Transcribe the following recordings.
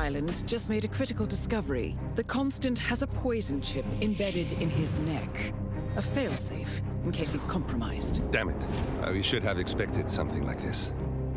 island just made a critical discovery. The Constant has a poison chip embedded in his neck. A failsafe, in case he's compromised. Damn it. We should have expected something like this.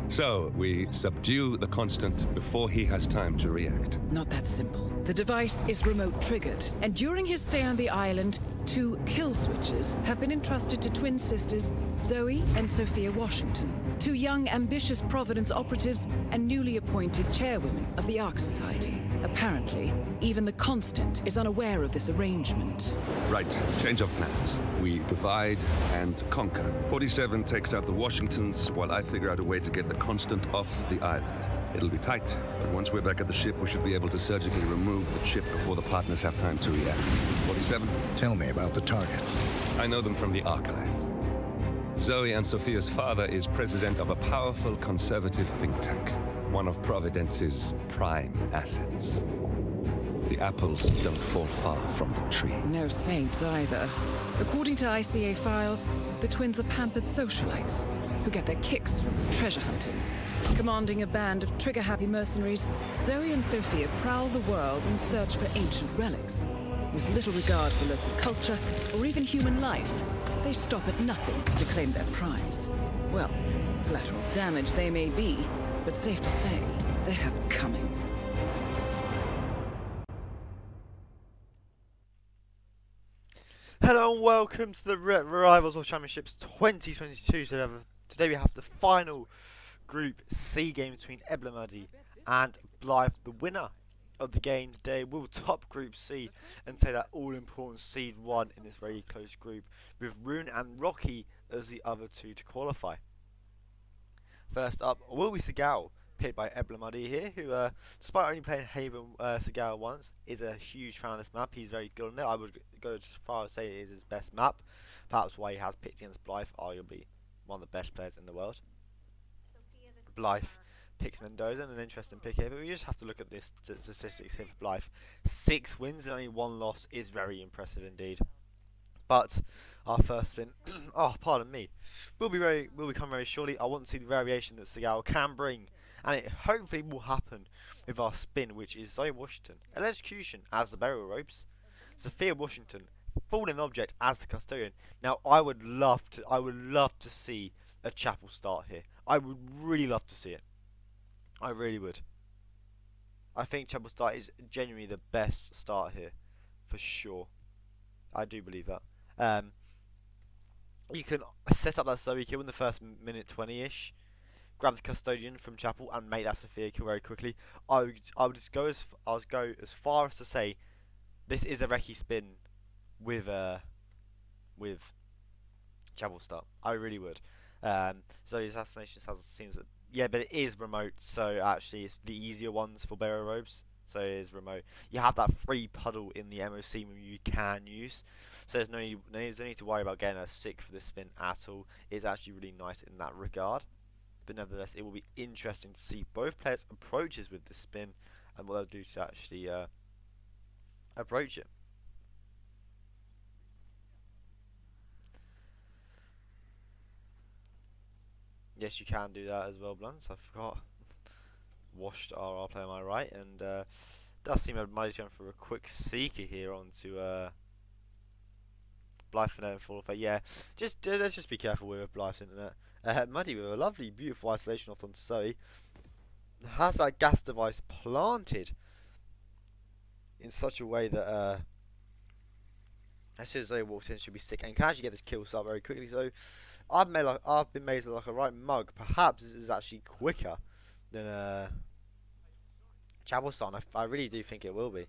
So, we subdue the Constant before he has time to react. Not that simple. The device is remote triggered, and during his stay on the island, 2 kill switches have been entrusted to twin sisters Zoe and Sophia Washington, 2 young, ambitious Providence operatives and newly appointed chairwomen of the Ark Society. Apparently, even the Constant is unaware of this arrangement. Right, change of plans. We divide and conquer. 47 takes out the Washingtons, while I figure out a way to get the Constant off the island. It'll be tight, but once we're back at the ship, we should be able to surgically remove the chip before the partners have time to react. 47? Tell me about the targets. I know them from the archive. Zoe and Sophia's father is president of a powerful conservative think tank, one of Providence's prime assets. The apples don't fall far from the tree. No saints either. According to ICA files, the twins are pampered socialites who get their kicks from treasure hunting. Commanding a band of trigger-happy mercenaries, Zoe and Sophia prowl the world in search for ancient relics. With little regard for local culture or even human life, they stop at nothing to claim their prize. Well, collateral damage they may be, but safe to say, they have it coming. Hello and welcome to the Rivals of Championships 2022. Today we have the final Group C game between Ebramehdi and Blithe. The winner of the game today will top Group C and take that all-important seed 1 in this very close group, with Rune and Rocky as the other 2 to qualify. First up will be Segal, picked by Ebramehdi here, who, despite only playing Haven Segal once, is a huge fan of this map. He's very good on it. I would go as far as say it is his best map, perhaps why he has picked against Blithe, arguably one of the best players in the world. Blithe picks Mendoza, an interesting pick here, but we just have to look at this statistics here for Blithe. 6 wins and only 1 loss is very impressive indeed. But our first spin, oh pardon me, will come very shortly. I want to see the variation that Segal can bring, and it hopefully will happen with our spin, which is Zoe Washington, Electrocution as the burial ropes, Sophia Washington, Fallen Object as the custodian. Now I would love to see a chapel start here. I would really love to see it. I really would. I think chapel start is genuinely the best start here, for sure. I do believe that. You can set up that Zoe kill in the first minute 20-ish. Grab the custodian from chapel and make that Sophia kill very quickly. I would just go as far as to say this is a recce spin with chapel start. I really would. So the assassination seems that, yeah, but it is remote, so actually it's the easier ones for burial robes. So it is remote. You have that free puddle in the MOC move you can use, so there's no need to worry about getting a sick for this spin at all. It's actually really nice in that regard. But nevertheless, it will be interesting to see both players' approaches with this spin and what they'll do to actually approach it. Yes, you can do that as well, Blunts. I forgot. Washed RR player, am I right? And does seem Muddy's going for a quick seeker here onto Blithe and then fall off. Yeah, let's just be careful with Blythe's internet. Muddy with a lovely, beautiful isolation off onto Zoe. Has that gas device planted in such a way that as soon as Zoe walks in, she'll be sick and can actually get this kill start very quickly. So I've been made like a right mug. Perhaps this is actually quicker than Chabelson. I really do think it will be.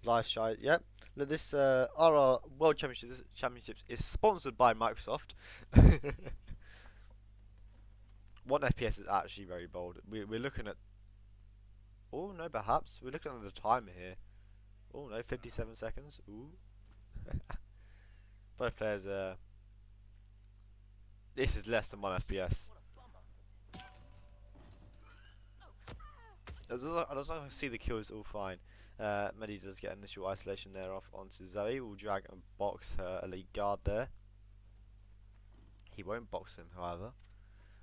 Blithe shy. Yep. Look, this RR World Championships is sponsored by Microsoft. 1 FPS is actually very bold. We're looking at. Oh no, perhaps we're looking at the timer here. Oh no, 57 seconds. Ooh. Both players. This is less than 1 FPS. As long as I see the kills all fine. Medi does get initial isolation there off onto Zoe. Will drag and box her elite guard there. He won't box him, however.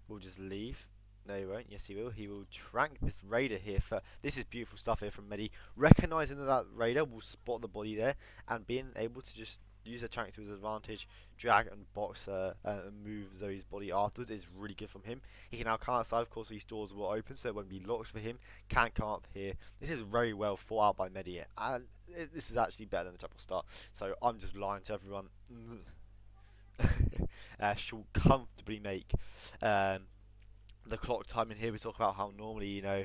We'll just leave. No, he won't. Yes, he will. He will trank this raider here. This is beautiful stuff here from Medi. Recognising that raider will spot the body there and being able to just use the trank to his advantage, drag and box and move Zoe's body afterwards is really good from him. He can now come outside. Of course, these doors will open, so it won't be locked for him. Can come up here. This is very well thought out by Medi, and this is actually better than the triple start. So I'm just lying to everyone. She'll comfortably make the clock time in here. We talk about how normally, you know,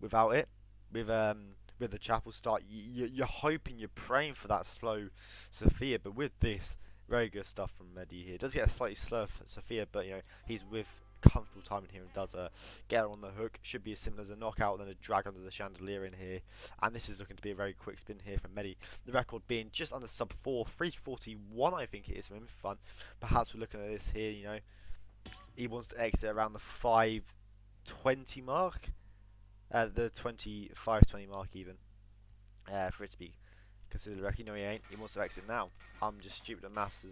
without it, with the chapel start, you're hoping, you're praying for that slow Sophia, but with this, very good stuff from Medi here. Does get a slightly slow Sophia, but you know, he's with comfortable timing here and does get her on the hook. Should be as simple as a knockout, then a drag under the chandelier in here, and this is looking to be a very quick spin here from Medi. The record being just under sub 4, 3:41 I think it is for him. Fun. Perhaps we're looking at this here, you know, he wants to exit around the 5:20 mark, the 25:20 mark even, for it to be considered a wreck. No, he ain't. He wants to exit now. I'm just stupid at maths,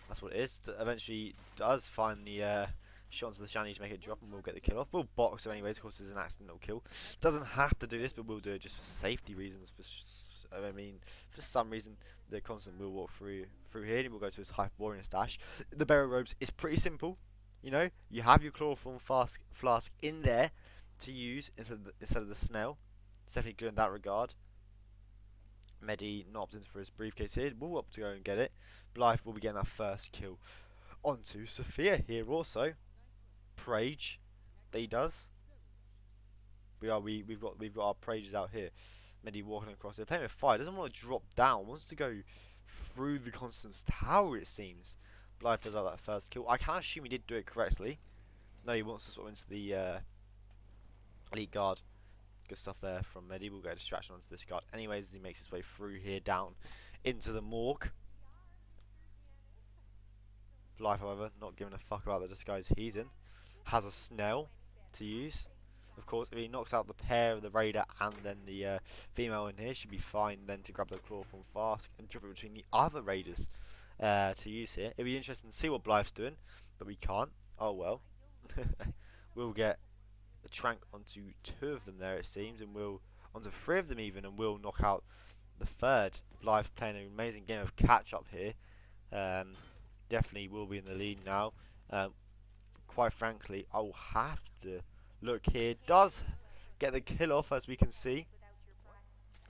that's what it is. Eventually does find the shot onto the shanty to make it drop, and we'll get the kill off. We'll box her anyways, of course it's an accidental kill. Doesn't have to do this, but we'll do it just for safety reasons. I mean, for some reason, the constant will walk through here, and we'll go to his Hyperborean stash. The Burial Robes is pretty simple. You know, you have your chloroform flask in there to use instead of the snail. It's definitely good in that regard. Medi not opting for his briefcase here. We'll opt to go and get it. Blithe will be getting our first kill onto Sophia here also. Prage, that he does. We've got our Prages out here. Medi walking across. They're playing with fire. Doesn't want to drop down. Wants to go through the Constance Tower, it seems. Blithe does have that first kill. I can't assume he did do it correctly. No, he wants to sort of into the elite guard. Good stuff there from Medi. We'll get a distraction onto this guard anyways as he makes his way through here down into the morgue. Blithe, however, not giving a fuck about the disguise he's in. Has a snail to use. Of course, if he knocks out the pair of the raider and then the female in here, should be fine then to grab the chloroform flask and drop it between the other raiders to use here. It'll be interesting to see what Blithe's doing, but we can't. Oh well. We'll get a trank onto 2 of them there, it seems, and we'll onto 3 of them even, and we'll knock out the 3rd. Blithe playing an amazing game of catch up here. Definitely will be in the lead now. Quite frankly, I'll have to look here. Does get the kill off, as we can see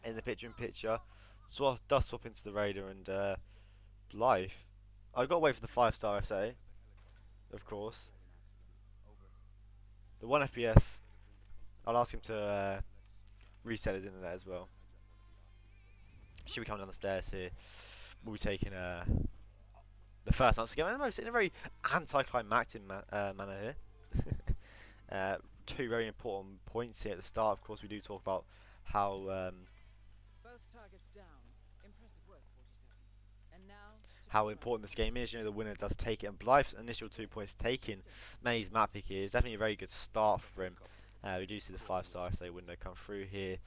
in the picture-in-picture. So does swap into the raider, and Blithe. I've got to wait for the 5-star SA, of course. The 1 FPS, I'll ask him to reset his internet as well. Should be coming down the stairs here. We'll be taking the first time together, almost in a very anticlimactic manner here. 2 very important points here at the start. Of course, we do talk about how Both targets down. Impressive work, 47. And now how important this game is. You know, the winner does take it, and Blithe's initial 2 points taken. Medi's map pick here is definitely a very good start for him. We do see the 5-star SA window come through here.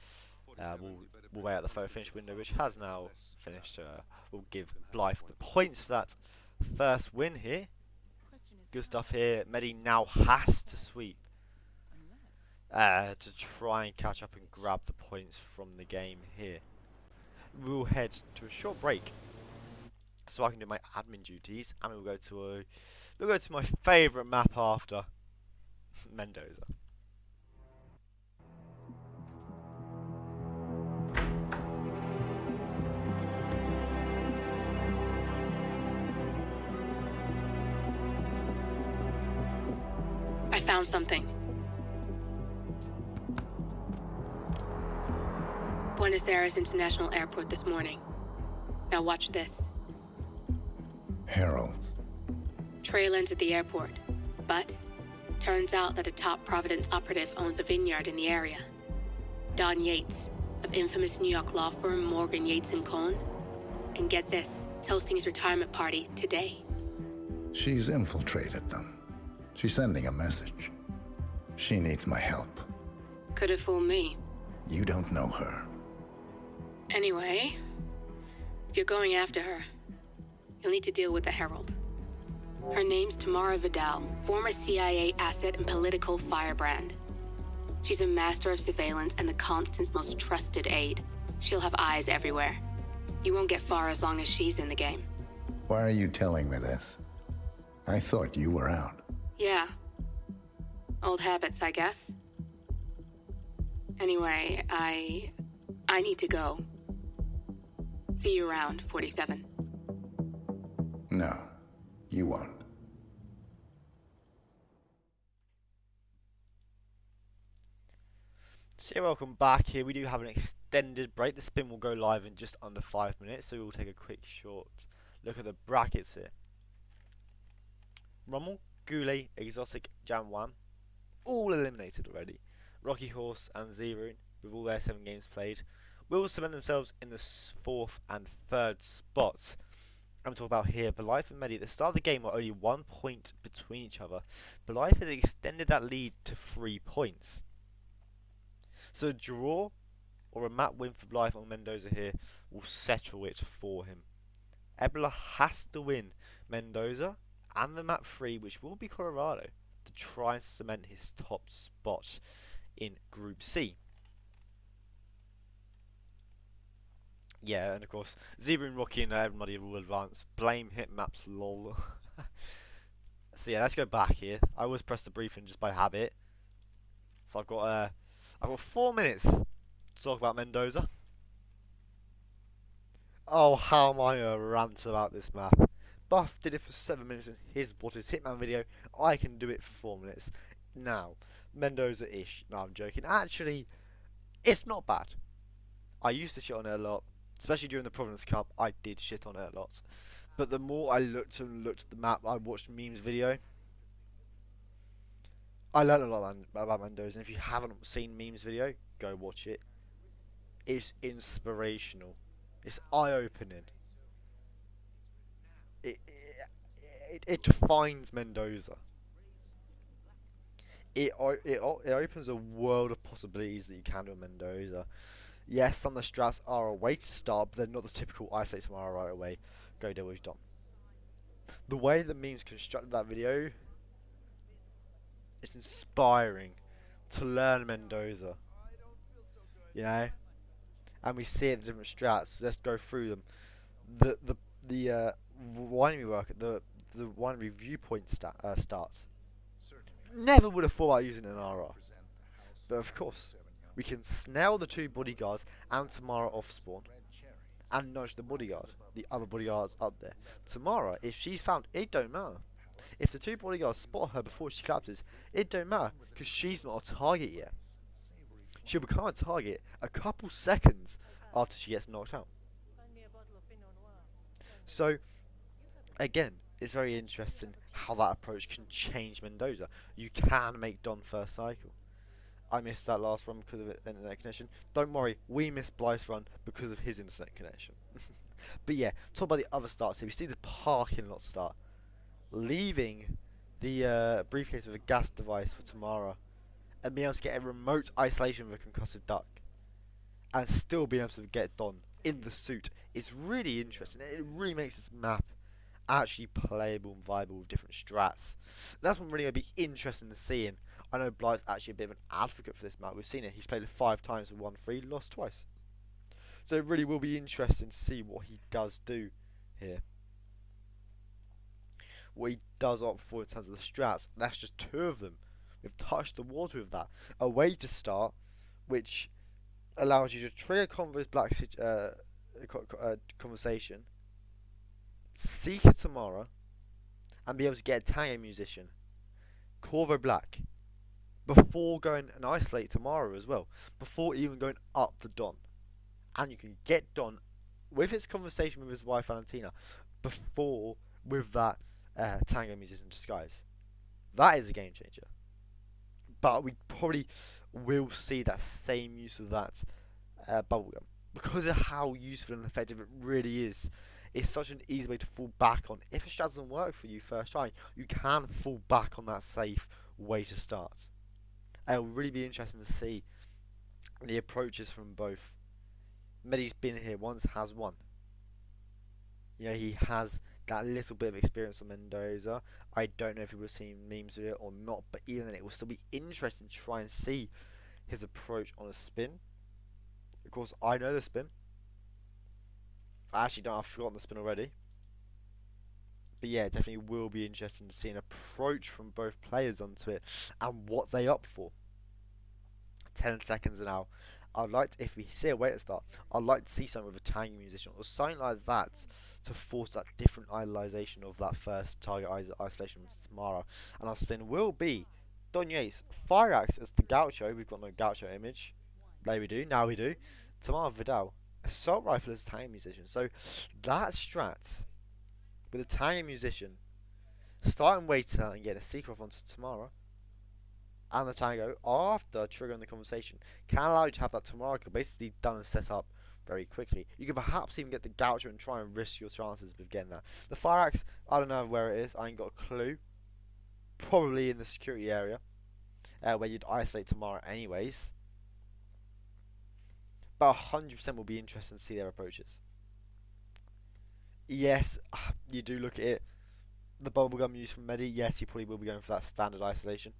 We'll wait out the photo finish window, which has now finished. We'll give Blithe the points for that first win here. Good stuff here. Medi now has to sweep to try and catch up and grab the points from the game here. We'll head to a short break so I can do my admin duties, and we'll go to my favourite map after, Mendoza. I found something. Buenos Aires International Airport this morning. Now watch this. Heralds. Trail ends at the airport, but turns out that a top Providence operative owns a vineyard in the area. Don Yates, of infamous New York law firm Morgan, Yates & Cohn. And get this, is hosting his retirement party today. She's infiltrated them. She's sending a message. She needs my help. Could have fooled me. You don't know her. Anyway, if you're going after her, you'll need to deal with the Herald. Her name's Tamara Vidal, former CIA asset and political firebrand. She's a master of surveillance and the Constant's most trusted aide. She'll have eyes everywhere. You won't get far as long as she's in the game. Why are you telling me this? I thought you were out. Yeah. Old habits, I guess. Anyway, I need to go. See you around, 47. No, you won't. So welcome back here. We do have an extended break. The spin will go live in just under 5 minutes, so we'll take a quick short look at the brackets here. Rommel, Goulet, Exotic, Janwan, all eliminated already. Rocky Horse and Zerun, with all their 7 games played, will cement themselves in the 4th and 3rd spots. I'm talking about here, Blithe and Medi. At the start of the game were only 1 point between each other. Blithe has extended that lead to 3 points. So a draw or a map win for Blithe on Mendoza here will settle it for him. Ebola has to win Mendoza and the map 3, which will be Colorado, to try and cement his top spot in Group C. Yeah, and of course, Zebra and Rocky and everybody will advance. Blame hit maps, lol. So yeah, let's go back here. I always press the briefing just by habit. So I've got 4 minutes to talk about Mendoza. Oh, how am I gonna rant about this map? Buff did it for 7 minutes in his Hitman video. I can do it for 4 minutes. Now, Mendoza-ish. No, I'm joking. Actually, it's not bad. I used to shit on it a lot. Especially during the Providence Cup, I did shit on it a lot. But the more I looked at the map, I watched Meme's video, I learned a lot about Mendoza. And if you haven't seen Meme's video, go watch it. It's inspirational. It's eye-opening. It defines Mendoza. It opens a world of possibilities that you can do in Mendoza. Yes, some of the strats are a way to start, but they're not the typical I say tomorrow right away, go deal with Dom. The way that Memes constructed that video, it's inspiring to learn Mendoza. You know? And we see it in different strats. Let's go through them. The winery work, the winery viewpoint starts. Never would have thought about using an RR. But of course, we can snail the 2 bodyguards and Tamara off spawn and nudge the bodyguard, the other bodyguards up there. Tamara, if she's found, it don't matter. If the 2 bodyguards spot her before she collapses, it don't matter because she's not a target yet. She'll become a target a couple seconds after she gets knocked out. So, again, it's very interesting how that approach can change Mendoza. You can make Don first cycle. I missed that last run because of internet connection. Don't worry, we missed Blythe's run because of his internet connection. But yeah, talk about the other starts here. We see the parking lot start. Leaving the briefcase with a gas device for Tamara. And being able to get a remote isolation with a concussive duck. And still being able to get Don in the suit. It's really interesting. It really makes this map actually playable and viable with different strats. That's what really going to be interesting to see. I know Blythe's actually a bit of an advocate for this map. We've seen it. He's played it 5 times and won 3, lost twice. So it really will be interesting to see what he does do here. What he does opt for in terms of the strats. That's just 2 of them. We've touched the water with that. A way to start, which allows you to trigger Convo's Black conversation, seek a Tamara, and be able to get a Tango musician, Corvo Black, before going and isolate Tamara as well, before even going up to Don. And you can get Don with his conversation with his wife Valentina before with that Tango musician disguise. That is a game changer. But we probably will see that same use of that bubblegum because of how useful and effective it really is. It's such an easy way to fall back on. If a strat doesn't work for you first try, you can fall back on that safe way to start. It'll really be interesting to see the approaches from both. Medi's been here once, has won. You know, he has that little bit of experience on Mendoza. I don't know if people have seen memes of it or not, but even then it will still be interesting to try and see his approach on a spin. Of course, I know the spin. I actually don't, I've forgotten the spin already. But yeah, it definitely will be interesting to see an approach from both players onto it and what they opt for. 10 seconds now. I'd like to, if we see a way to start, I'd like to see something with a tangy musician or something like that to force that different idolization of that first target isolation with Tamara. And our spin will be Don Yates, Fire Axe as the Gaucho. We've got no Gaucho image. There we do, now we do. Tamara Vidal, Assault Rifle as a tangy musician. So that strat with a tangy musician, starting Waiter and getting a secret off onto Tamara and the Tango after triggering the conversation can allow you to have that Tamara basically done and set up very quickly. You could perhaps even get the Gaucho and try and risk your chances with getting that. The Fire Axe, I don't know where it is, I ain't got a clue. Probably in the security area where you'd isolate Tamara anyways. But 100% will be interesting to see their approaches. Yes, you do look at it. The bubblegum used from Medi, yes, he probably will be going for that standard isolation.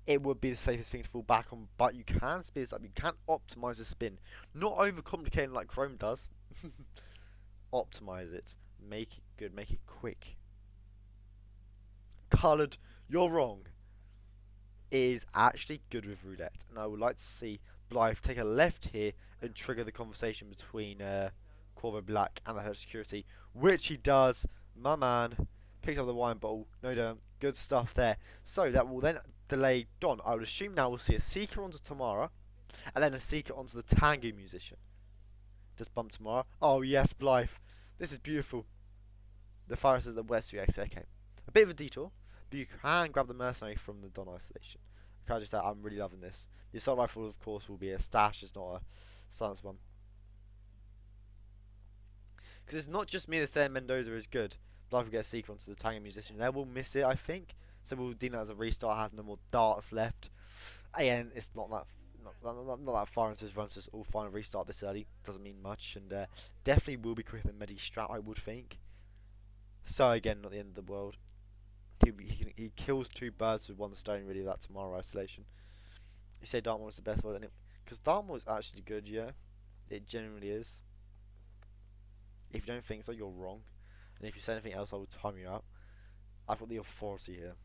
It would be the safest thing to fall back on, but you can speed this up. You can optimize the spin, not overcomplicating like Chrome does. Optimize it, make it good, make it quick. Coloured, you're wrong. It is actually good with roulette, and I would like to see Blithe take a left here and trigger the conversation between Corvo Black and the head of security, which he does. My man picks up the wine bottle. No, don't. Good stuff there. So that will then delay Don. I would assume now we'll see a seeker onto Tamara, and then a seeker onto the tango musician. Just bump Tamara. Oh yes, Blithe. This is beautiful. The fire is at the west reacts. Okay, a bit of a detour, but you can grab the mercenary from the Don isolation. Can I just say I'm really loving this. The assault rifle, of course, will be a stash. It's not a silence one. Because it's not just me that's saying Mendoza is good. Blithe will get a seeker onto the tango musician. They will miss it, I think. So we'll deem that as a restart. Has no more darts left. Again, it's not that far into his run, so it's all final restart this early. Doesn't mean much, and definitely will be quicker than Medi's strat, I would think. So again, not the end of the world. He kills two birds with one stone, really, with that Tamara isolation. You say Dartmoor is the best one, because Dartmoor is actually good, yeah. It generally is. If you don't think so, you're wrong. And if you say anything else, I will time you out. I've got the authority here.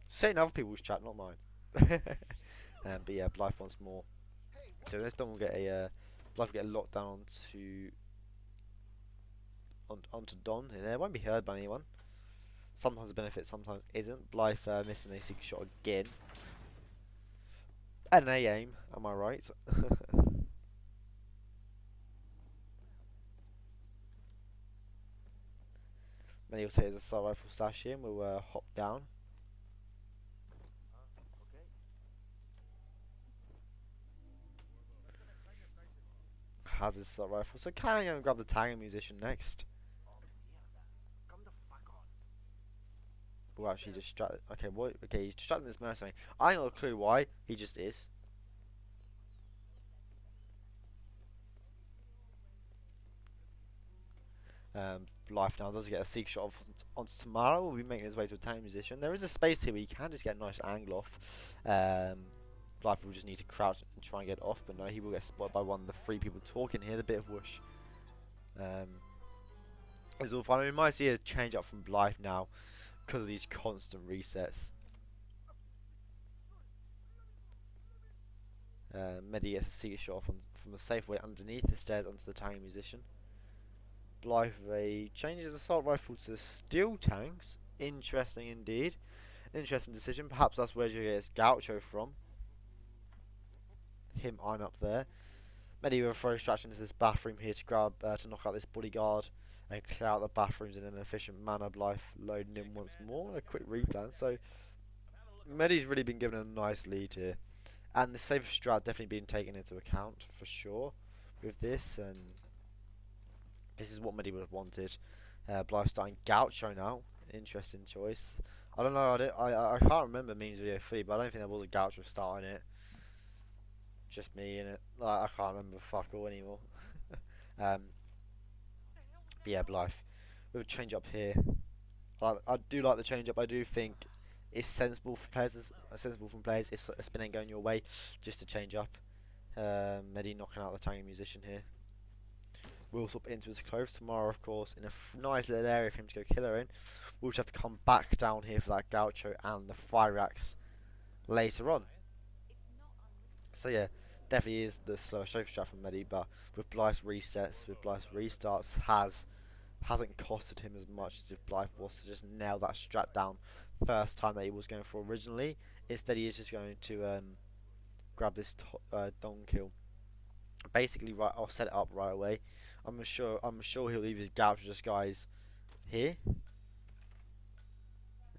Saying other people's chat, not mine. But yeah, Blithe wants more. So this Don will get a Blithe will get a lockdown onto Don, and it won't be heard by anyone. Sometimes a benefit, sometimes isn't. Blithe missing a secret shot again. And an A aim, am I right? Then he'll take his assault rifle stash here, and we'll hop down. Has his assault rifle, so can I go and grab the tango musician next? Oh, actually distracted. Okay, what? Okay, he's distracting this mercenary. I ain't got a clue why. He just is. Blithe now does get a seek shot onto Tamara. Will be making his way to a tango musician. There is a space here where you can just get a nice angle off. Blithe will just need to crouch and try and get off, but no, he will get spotted by one of the three people talking here. The bit of whoosh. It's all fine. We might see a change up from Blithe now because of these constant resets. Medi gets a secret shot off from a safe way underneath the stairs onto the tango musician. Blithe changes his assault rifle to steel tanks. Interesting indeed. Interesting decision. Perhaps that's where you get his Gaucho from. Him eyeing up there. Medi will throw distraction into this bathroom here to grab to knock out this bodyguard and clear out the bathrooms in an efficient manner. Blithe loading in once more. A quick replan. So Medi's really been given a nice lead here, and the safe strat definitely being taken into account for sure with this, and this is what Medi would have wanted. Blithe starting Gaucho now. Interesting choice. I don't know. I can't remember memes video 3, but I don't think there was a Gaucho starting it. Just me in it. Like, I can't remember fuck all anymore. But yeah, Blithe with a change up here. I do like the change up. I do think it's sensible for players. If a spin ain't going your way, just to change up. Medi knocking out the tangy musician here. We'll swap into his clothes tomorrow, of course, in a nice little area for him to go killer in. We'll just have to come back down here for that Gaucho and the fire axe later on. So yeah, definitely is the slower trophy strat from Medi, but with Blythe's resets, with Blythe's restarts, hasn't costed him as much as if Blithe was to just nail that strat down first time that he was going for originally. Instead, he is just going to grab this Dong kill. Basically, right, I'll set it up right away. I'm sure he'll leave his Gaucho disguise here.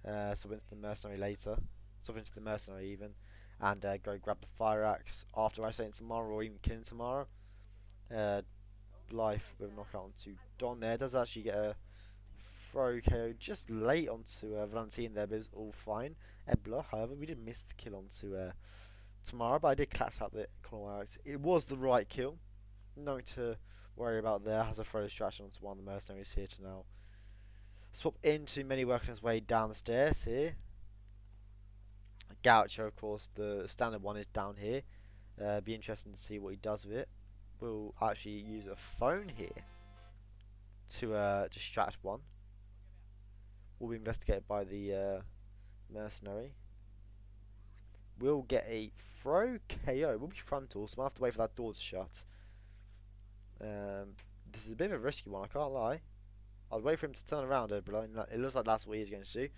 Swap into the mercenary later. Swap into the mercenary even, and go grab the fire axe after I say it tomorrow, or even killing tomorrow. Blithe with a knockout onto Don there. Does actually get a throw KO just late onto Valentine there, but it's all fine. Ebla, however, we did miss the kill onto tomorrow, but I did clutch out the corner axe. It was the right kill. Nothing to worry about there. Has a throw distraction onto one of the mercenaries here to now swap into Medi working his way down the stairs here. Gaucho, of course, the standard one is down here. Be interesting to see what he does with it. We'll actually use a phone here to distract one. Will be investigated by the mercenary. We'll get a throw KO. We'll be frontal, so I'll have to wait for that door to shut. This is a bit of a risky one, I can't lie. I'll wait for him to turn around, it looks like that's what he's going to do.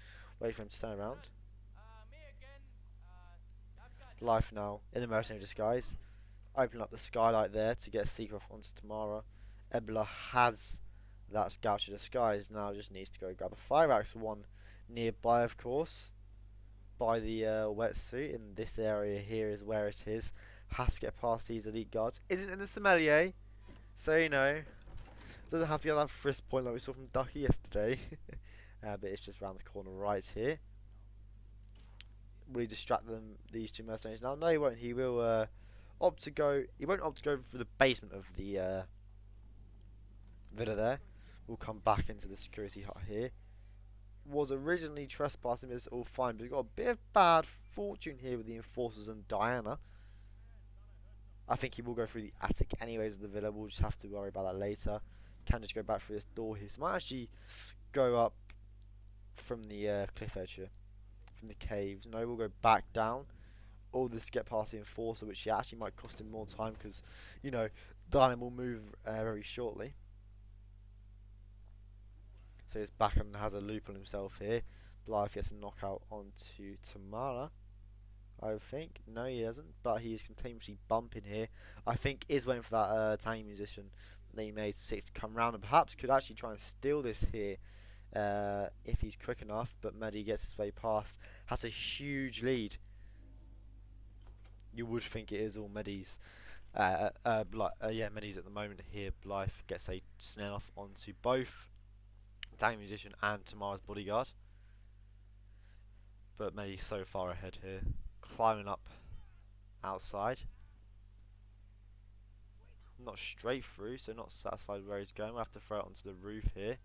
Wait for him to turn around. Blithe now in the mercenary disguise. Open up the skylight there to get a secret off onto Tamara. Ebla has that Gaucho disguise, now just needs to go grab a fire axe one nearby, of course, by the wetsuit. In this area here is where it is. Has to get past these elite guards. Isn't in the sommelier, so you know, doesn't have to get that frisk point like we saw from Ducky yesterday. But it's just round the corner right here. Will he distract them, these two mercenaries now? No, he won't. He will opt to go. He won't opt to go for the basement of the villa there. We'll come back into the security hut here. Was originally trespassing, but it's all fine. But we've got a bit of bad fortune here with the enforcers and Diana. I think he will go through the attic anyways of the villa. We'll just have to worry about that later. Can just go back through this door here. So might actually go up from the cliff edge here, from the caves. No, we'll go back down. All this to get past the enforcer, which actually might cost him more time because, you know, Diana will move very shortly. So he's back and has a loop on himself here. Blithe gets a knockout onto Tamara, I think. No, he doesn't, but he is continuously bumping here. I think is waiting for that tiny musician that he made to come round and perhaps could actually try and steal this here if he's quick enough. But Medi gets his way past. Has a huge lead. You would think it is all Medi's. Yeah, Medi's at the moment here. Blithe gets a snare off onto both Tiny Musician and Tamara's bodyguard. But Medi's so far ahead here. Climbing up outside. Not straight through, so not satisfied where he's going. We'll have to throw it onto the roof here.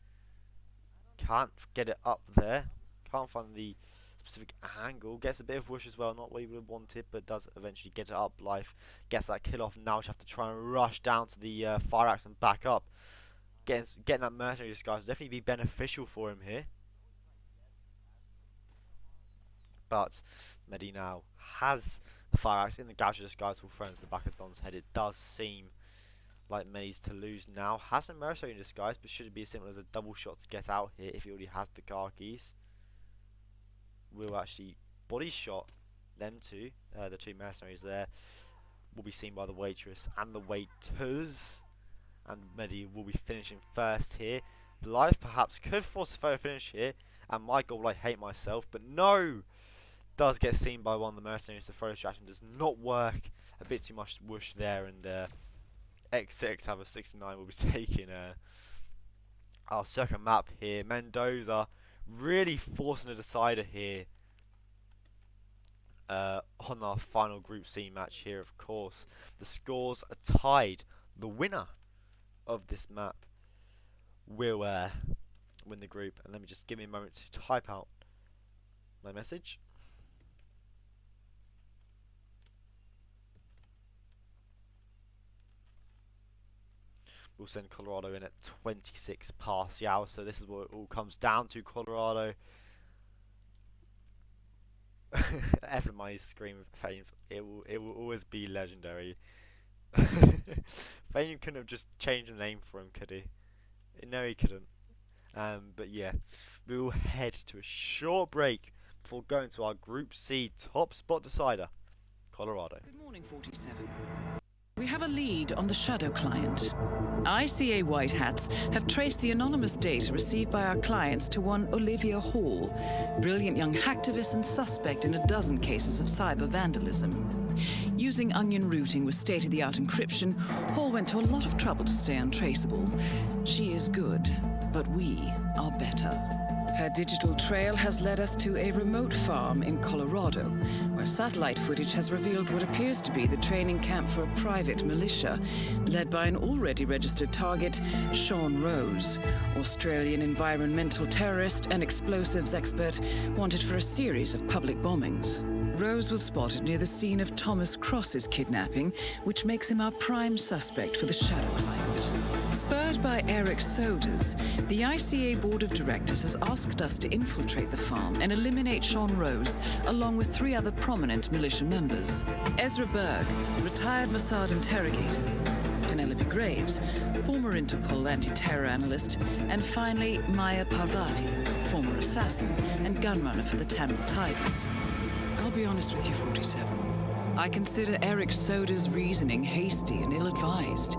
Can't get it up there. Can't find the specific angle. Gets a bit of whoosh as well, not what he would have wanted, but does eventually get it up. Blithe gets that kill off. Now we have to try and rush down to the fire axe and back up. Getting that mercenary disguise will definitely be beneficial for him here. But Medi now has the fire axe in the Gaucho disguise will throw into the back of Don's head. It does seem like Medi's to lose now. Has a mercenary in disguise, but should it be as simple as a double shot to get out here if he already has the car keys? Will actually body shot them two, the two mercenaries there. Will be seen by the waitress and the waiters. And Medi will be finishing first here. Blithe perhaps could force a photo finish here. And my goal, I hate myself, but no! Does get seen by one of the mercenaries. The photo distraction does not work. A bit too much whoosh there, and X6 have a 69 will be taking our second map here. Mendoza really forcing a decider here on our final Group C match here, of course. The scores are tied. The winner of this map will win the group. And let me just give me a moment to type out my message. We'll send Colorado in at 26 past the hour, so this is what it all comes down to. Colorado. Ebramehdi's scream fames. It will always be legendary. Fame couldn't have just changed the name for him, could he? No, he couldn't. But yeah, we will head to a short break before going to our Group C top spot decider, Colorado. Good morning, 47. We have a lead on the Shadow client. ICA White Hats have traced the anonymous data received by our clients to one Olivia Hall, brilliant young hacktivist and suspect in a dozen cases of cyber vandalism. Using onion routing with state-of-the-art encryption, Hall went to a lot of trouble to stay untraceable. She is good, but we are better. Her digital trail has led us to a remote farm in Colorado, where satellite footage has revealed what appears to be the training camp for a private militia, led by an already registered target, Sean Rose, Australian environmental terrorist and explosives expert wanted for a series of public bombings. Rose was spotted near the scene of Thomas Cross's kidnapping, which makes him our prime suspect for the Shadow client. Spurred by Eric Sodas, the ICA Board of Directors has asked us to infiltrate the farm and eliminate Sean Rose, along with 3 other prominent militia members. Ezra Berg, retired Mossad interrogator, Penelope Graves, former Interpol anti-terror analyst, and finally Maya Parvati, former assassin and gunrunner for the Tamil Tigers. I'll be honest with you, 47. I consider Eric Soda's reasoning hasty and ill-advised.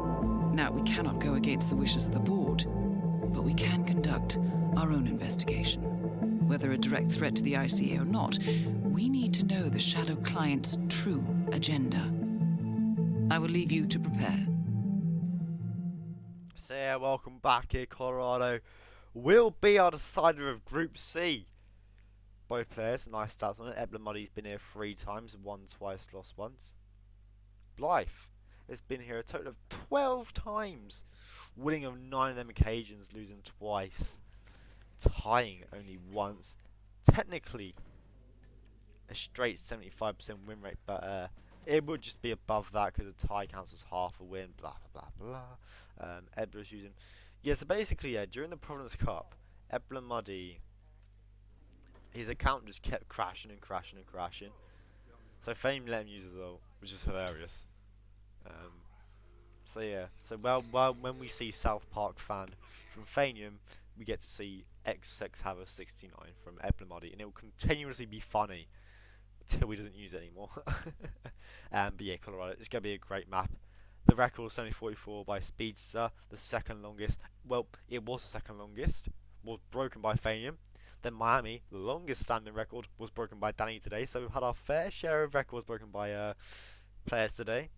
Now, we cannot go against the wishes of the board, but we can conduct our own investigation. Whether a direct threat to the ICA or not, we need to know the Shadow client's true agenda. I will leave you to prepare. So yeah, welcome back here. Colorado will be our decider of Group C. Both players, nice stats on it. Ebramehdi's been here 3 times, won twice, lost once. Blithe has been here a total of 12 times, winning on 9 of them occasions, losing twice, tying only once. Technically a straight 75% win rate, but it would just be above that because the tie counts as half a win, blah blah blah blah. Ebra's using, yeah, so basically, yeah, during the Providence Cup, Ebramehdi, his account just kept crashing and crashing and crashing. So Fame let him use as well, which is hilarious. So yeah, so well, when we see South Park fan from Fanium, we get to see XX have a 69 from Ebramehdi, and it will continuously be funny until he doesn't use it anymore. But yeah, Colorado, it's going to be a great map. The record was 744 by Speedster, the second longest. Well, it was the second longest, was broken by Fanium. Then Miami, the longest standing record, was broken by Danny today. So we've had our fair share of records broken by players today.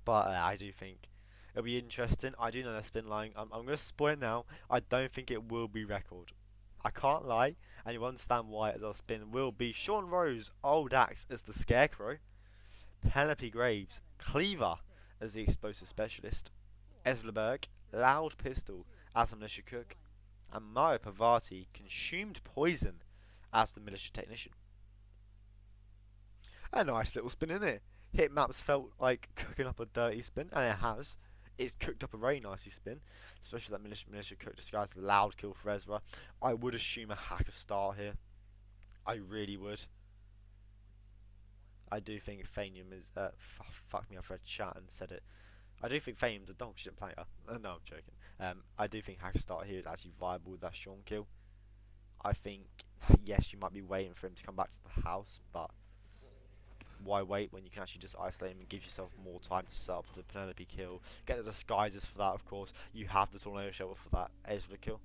But I do think it'll be interesting. I do know there's spin line. I'm going to spoil it now. I don't think it will be record. I can't lie. And you understand why, as our spin will be Sean Rose, Old Axe as the Scarecrow, Penelope Graves, Cleaver as the Explosive Specialist, Ezra Berg, Loud Pistol as the Militia Cook, and Maya Parvati, Consumed Poison as the Militia Technician. A nice little spin in it. Hit maps felt like cooking up a dirty spin, and it has. It's cooked up a very nicely spin, especially that Militia Cook disguised as a loud kill for Ezra. I would assume a hacker start here. I really would. I do think Fanium is... fuck me, I've read chat and said it. I do think Fanium's a dog shit player. No, I'm joking. I do think hacker start here is actually viable with that Sean kill. I think, yes, you might be waiting for him to come back to the house, but why wait when you can actually just isolate him and give yourself more time to set up the Penelope kill, get the disguises for that, of course. You have the tornado shelter for that Ezra kill.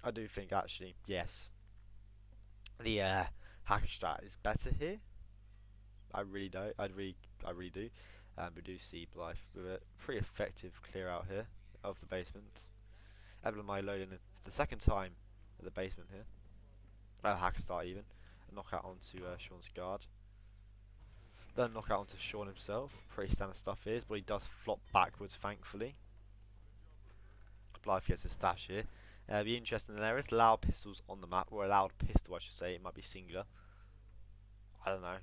I do think actually, yes, the hacker strat is better here. I really do. I really do. We do see Blithe with a pretty effective clear out here of the basement. Ebramehdi loading in for the second time at the basement here. Hacker start even. A knockout onto Sean's guard. Then knock out onto Sean himself. Pretty standard stuff is, but he does flop backwards, thankfully. Blithe gets his stash here. Be interesting, there is loud pistols on the map, or a loud pistol I should say, it might be singular. I don't know.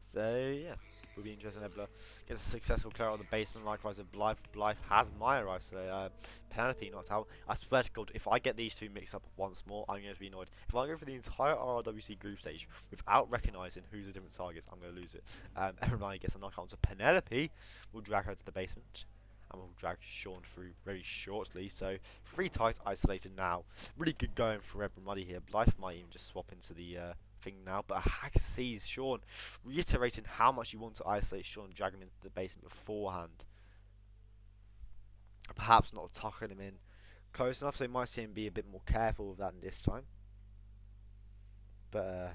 So yeah, will be interesting. Ebla gets a successful clear out of the basement. Likewise, with Blithe. Blithe has Maya right, so Penelope knocked out. I swear to God, if I get these two mixed up once more, I'm going to be annoyed. If I go for the entire RRWC group stage without recognising who's the different targets, I'm going to lose it. Ebramehdi gets a knockout onto Penelope. We'll drag her to the basement. And we'll drag Sean through very shortly. So 3 ties isolated now. Really good going for Ebramehdi here. Blithe might even just swap into the thing now, but Hack sees Sean, reiterating how much you want to isolate Sean and drag him into the basement beforehand. Perhaps not tucking him in close enough, so you might see him be a bit more careful with that this time. But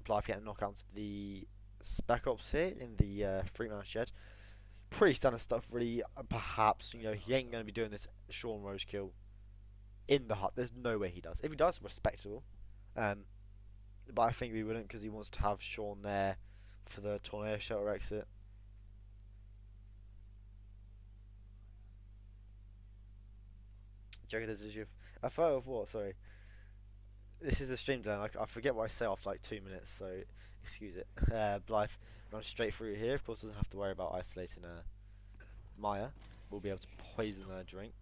Blithe getting a knockout to the Spec Ops here in the 3-man shed. Pretty standard stuff, really. Perhaps, you know, he ain't going to be doing this Sean Rose kill in the hut. There's no way he does. If he does, respectable. But I think we wouldn't, because he wants to have Sean there for the tornado shelter exit. Joking, this is a photo of what? Sorry. This is a stream zone. I forget what I say after like 2 minutes, so excuse it. Blithe runs straight through here. Of course, doesn't have to worry about isolating Maya. We'll be able to poison her drink.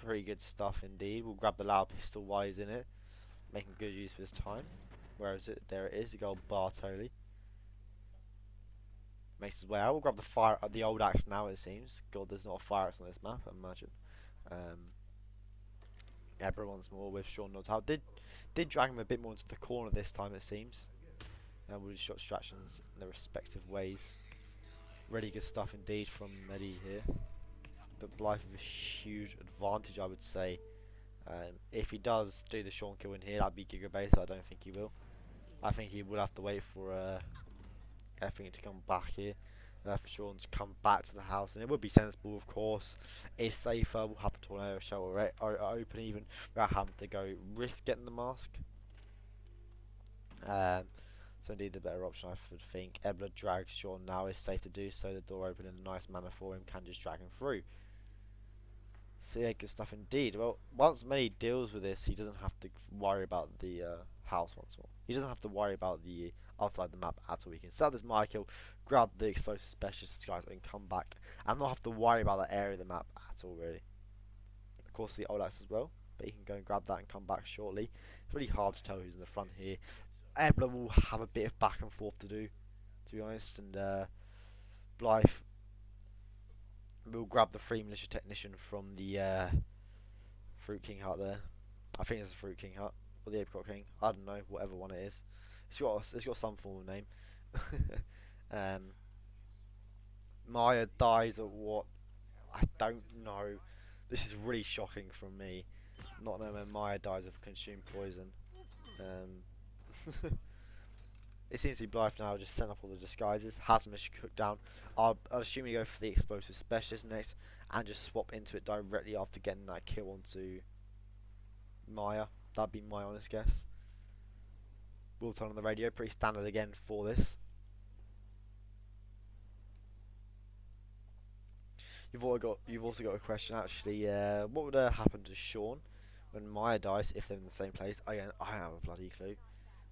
Pretty good stuff indeed. We'll grab the loud pistol while he's in it, making good use of his time. Where is it? There it is. The old Bartoli makes his way out. We'll grab the old axe now. It seems. God, there's not a fire axe on this map. I imagine. Ebra once more with Sean knocked out. Did drag him a bit more into the corner this time. It seems. And we'll shot distractions in their respective ways. Really good stuff indeed from Medi here. But Blithe with a huge advantage, I would say. If he does do the Sean kill in here, that'd be Giga Base. I don't think he will. I think he would have to wait for everything to come back here. For Sean to come back to the house, and it would be sensible, of course. It's safer. We'll have the tornado shelter open even without having to go risk getting the mask. So indeed, the better option, I would think. Ebla drags Sean now. It's safe to do so. The door open in a nice manner for him. Can just drag him through. So yeah, good stuff indeed. Well, once Medi deals with this, he doesn't have to worry about the house once more. He doesn't have to worry about the outside the map at all. He can set this Michael, grab the explosive specialist disguise, and come back, and not have to worry about that area of the map at all, really. Of course, the Olax as well, but he can go and grab that and come back shortly. It's really hard to tell who's in the front here. Ebla will have a bit of back and forth to do, to be honest, and Blithe will grab the free militia technician from the Fruit King hut there. I think it's the Fruit King hut or the Apricot King. I don't know, whatever one it is. It's got some form of name. Maya dies at what? I don't know. This is really shocking from me. Not knowing when Maya dies of consumed poison. It seems to be Blithe now, just sent up all the disguises. Has mission cooked down. I'll assume you go for the explosive specialist next and just swap into it directly after getting that kill onto Maya. That'd be my honest guess. We'll turn on the radio, pretty standard again for this. You've also got a question actually. What would happen to Sean when Maya dies if they're in the same place? Again, I have a bloody clue.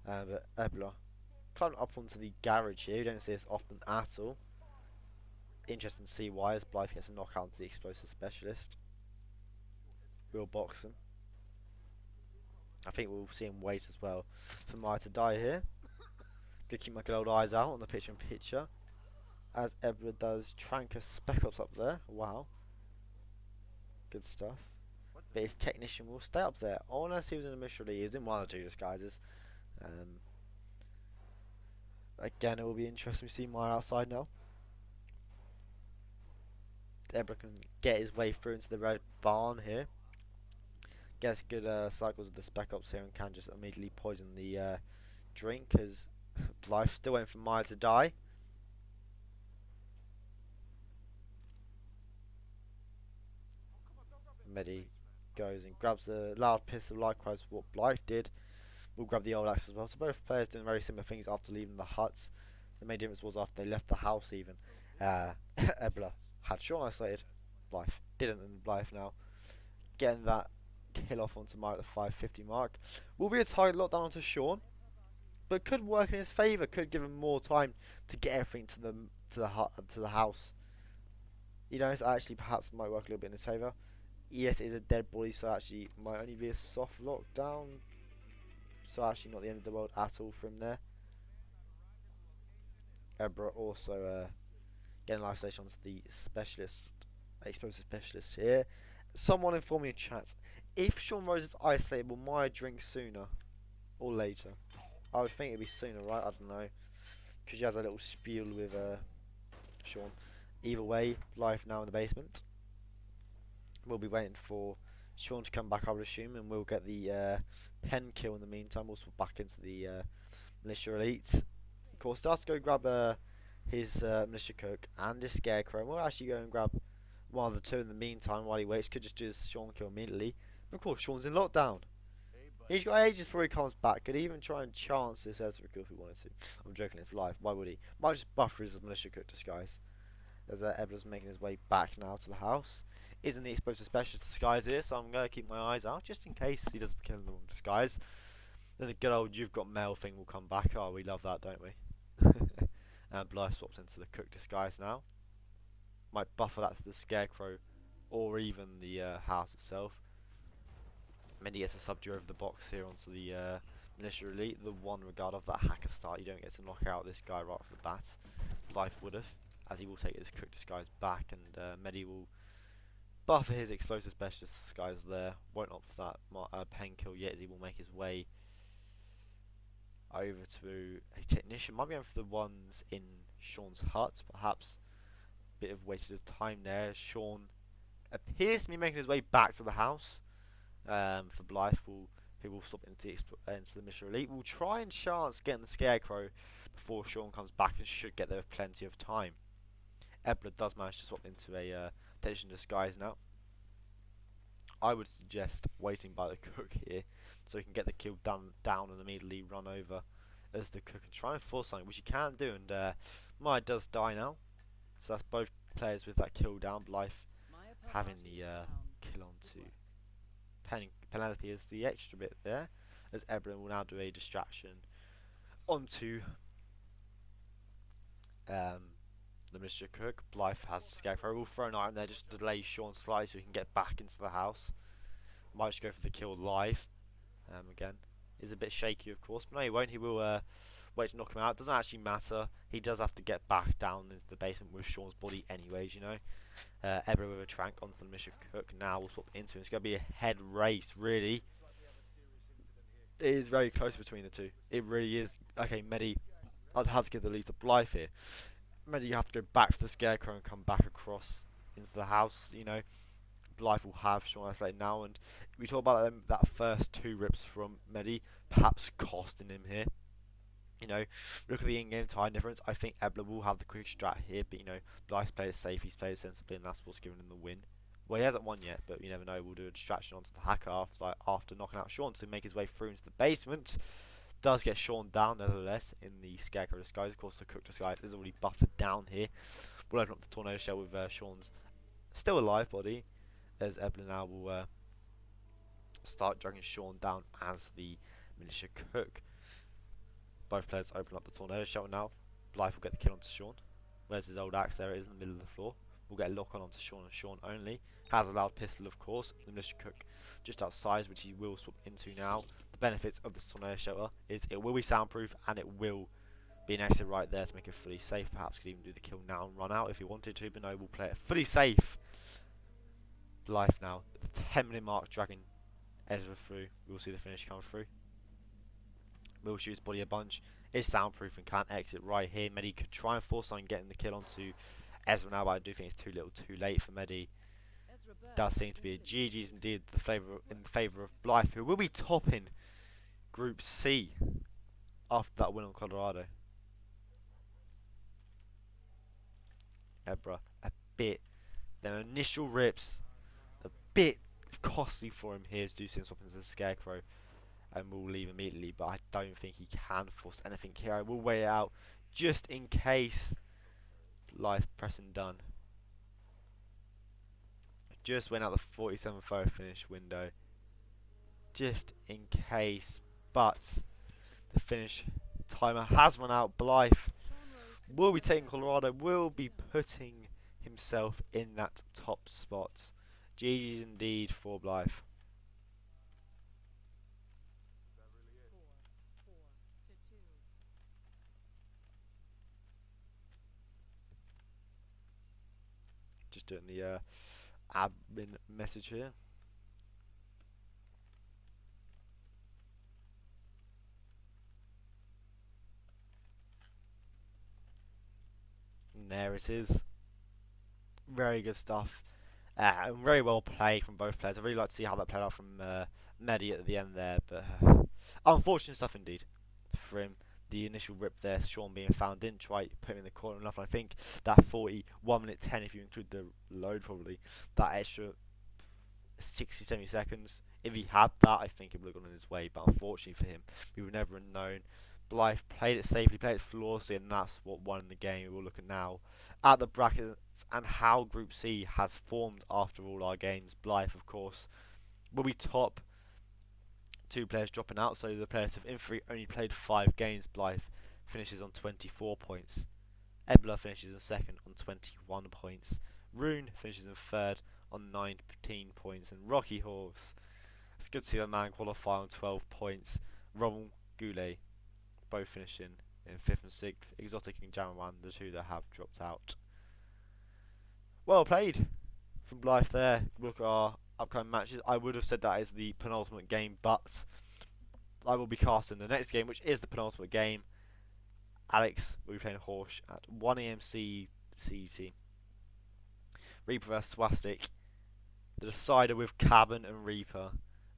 But Ebla climbing up onto the garage here. You don't see this often at all. Interesting to see why, as Blithe gets a knockout into the explosive specialist. We'll box him. I think we'll see him wait as well for Maya to die here. Gonna keep my good old eyes out on the picture as Ebla does Tranker Spec Ops up there. Wow. Good stuff. But his technician will stay up there. Unless he was in a mission, he was in 1 or 2 disguises. Again, it will be interesting to see Maya outside now. Ebra can get his way through into the red barn here. Gets good cycles with the Spec Ops here and can just immediately poison the drink, as Blithe still waiting for Maya to die. Medi goes and grabs the loud pistol, likewise what Blithe did. We'll grab the old axe as well. So both players doing very similar things after leaving the huts. The main difference was after they left the house even. Ebla had Sean isolated, Blithe didn't, and Blithe now getting that kill off onto Mike at the 550 mark. Will be a tight lockdown onto Sean, but could work in his favour. Could give him more time to get everything to the house. You know, so actually perhaps might work a little bit in his favour. Yes, it is a dead body, so actually might only be a soft lockdown. So actually not the end of the world at all from there. Ebra also getting live station onto the specialist, explosive specialist here. Someone inform me in chat, if Sean Rose is isolated, will Maya drink sooner or later? I would think it'd be sooner, right? I don't know, because she has a little spiel with Sean. Either way, life now in the basement. We'll be waiting for Sean to come back, I would assume, and we'll get the pen kill in the meantime. We'll swap back into the militia elite. Of course, starts to go grab his militia cook and his scarecrow. And we'll actually go and grab one of the two in the meantime while he waits. Could just do this Sean kill immediately. But of course, Sean's in lockdown. He's got ages before he comes back. Could even try and chance this Ezra kill if he wanted to. I'm joking, it's live. Why would he? Might just buffer his militia cook disguise. As Ebla's making his way back now to the house. Isn't the explosive specialist disguise here, so I'm going to keep my eyes out just in case he doesn't kill them in disguise. Then the good old "you've got mail" thing will come back. Oh, we love that, don't we? And Blithe swaps into the cook disguise now. Might buffer that to the scarecrow or even the house itself. Mendy gets a subdue over the box here onto the militia elite. The one regard of that hacker start, you don't get to knock out this guy right off the bat. Blithe would have, as he will take his cook disguise back, and Medi will buffer his explosive specialist disguise there. Won't opt for that pen kill yet, as he will make his way over to a technician. Might be going for the ones in Sean's hut, perhaps a bit of wasted time there. Sean appears to be making his way back to the house. For Blithe, who will stop into the mission elite. We'll try and chance getting the scarecrow before Sean comes back, and should get there with plenty of time. Ebla does manage to swap into a technician disguise now. I would suggest waiting by the cook here, so he can get the kill down and immediately run over as the cook and try and force something, which he can do, and Maya does die now. So that's both players with that kill down. Blithe having the kill onto Penelope is the extra bit there, as Ebra will now do a distraction onto the militia cook. Blithe has the scarecrow. We'll throw an item there just to delay Sean slightly so he can get back into the house. Might just go for the kill live. Again, is a bit shaky of course, but no, he won't. He will wait to knock him out. Doesn't actually matter. He does have to get back down into the basement with Sean's body anyways, you know. Ebra with a trank onto the militia cook. Now we'll swap into him. It's going to be a head race, really. It is very close between the two. It really is. Okay, Medi, I'd have to give the lead to Blithe here. Medi, you have to go back for the scarecrow and come back across into the house, you know. Blithe will have Sean isolated now, and we talk about that first two rips from Medi perhaps costing him here. You know, look at the in-game time difference. I think Ebla will have the quick strat here, but you know, Blythe's played it safe, he's played it sensibly, and that's what's given him the win. Well, he hasn't won yet, but you never know. We'll do a distraction onto the hacker after knocking out Sean to make his way through into the basement. Does get Sean down nevertheless in the scarecrow disguise. Of course, the cook disguise is already buffered down here. We'll open up the tornado shell with Sean's still alive body, as Ebla now will start dragging Sean down as the militia cook. Both players open up the tornado shell now. Blithe will get the kill onto Sean. Where's his old axe? There it is in the middle of the floor. We'll get a lock on onto Sean and Sean only. Has a loud pistol, of course. The militia cook just outside, which he will swap into now. The benefits of this tornado shelter is it will be soundproof, and it will be an exit right there to make it fully safe. Perhaps could even do the kill now and run out if he wanted to, but no, we'll play it fully safe. Blithe now, the 10-minute mark, dragging Ezra through. We'll see the finish come through. Will shoot his body a bunch. Is soundproof and can't exit right here. Medi could try and force on getting the kill onto Ezra now, but I do think it's too little too late for Medi. Does seem to be a GG's indeed in favour of Blithe, who will be topping Group C after that win on Colorado. Ebra, a bit, their initial rips, a bit costly for him here to do some swapping as a Scarecrow, and will leave immediately, but I don't think he can force anything here. I will wait it out just in case. Life pressing done. Just went out the 47 photo finish window, just in case, but the finish timer has run out. Blythe will be taking Colorado, will be putting himself in that top spot. GG's indeed for Blythe. Just doing the admin message here. And there it is. Very good stuff. Very well played from both players. I really like to see how that played out from Medi at the end there, but unfortunate stuff indeed for him. The initial rip there, Sean being found, didn't try put him in the corner enough. I think that 41:10, if you include the load, probably that extra 60-70 seconds. If he had that, I think it would have gone in his way. But unfortunately for him, we would never have known. Blythe played it safely, played it flawlessly, and that's what won the game. We'll look at now at the brackets and how Group C has formed after all our games. Blythe, of course, will be top. 2 players dropping out, so the players of Infantry only played 5 games. Blythe finishes on 24 points. Ebla finishes in second on 21 points. Rune finishes in third on 19 points. And Rocky Horse, it's good to see that man qualify on 12 points. Rommel, Goulet, both finishing in 5th and 6th. Exotic and Jamawan, the 2 that have dropped out. Well played from Blythe there. Look at our upcoming matches. I would have said that is the penultimate game, but I will be casting the next game, which is the penultimate game. Alex will be playing Horsch at 1 AM CET. Reaper vs Swastik. The decider with Cabin and Reaper.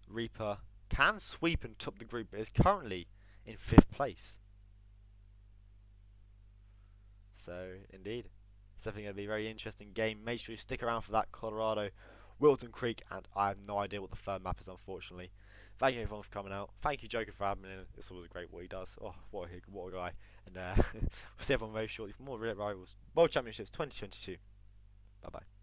Reaper can sweep and top the group, but is currently in 5th place. So, indeed, it's definitely going to be a very interesting game. Make sure you stick around for that. Colorado, Wilton Creek, and I have no idea what the third map is, unfortunately. Thank you everyone for coming out. Thank you Joker for admin. It's always great what he does. Oh, what a guy. And we'll see everyone very shortly for more Real Rivals World Championships 2022. Bye bye.